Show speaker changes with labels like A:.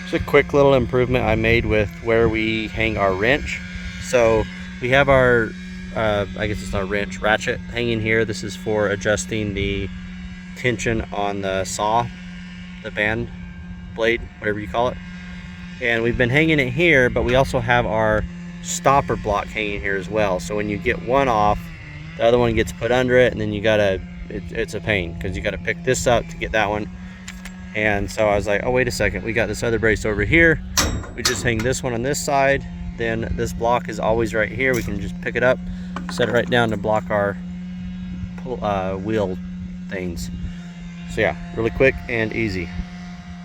A: It's a quick little improvement I made with where we hang our wrench. So we have our, I guess it's not a wrench, ratchet hanging here. This is for adjusting the tension on the saw, the band blade, whatever you call it. And we've been hanging it here, but we also have our stopper block hanging here as well. So when you get one off, the other one gets put under it, and then you gotta, it's a pain because you gotta pick this up to get that one. And so I was like, oh, wait a second, we got this other brace over here. We just hang this one on this side. Then this block is always right here. We can just pick it up, set it right down to block our wheel things. So yeah, really quick and easy.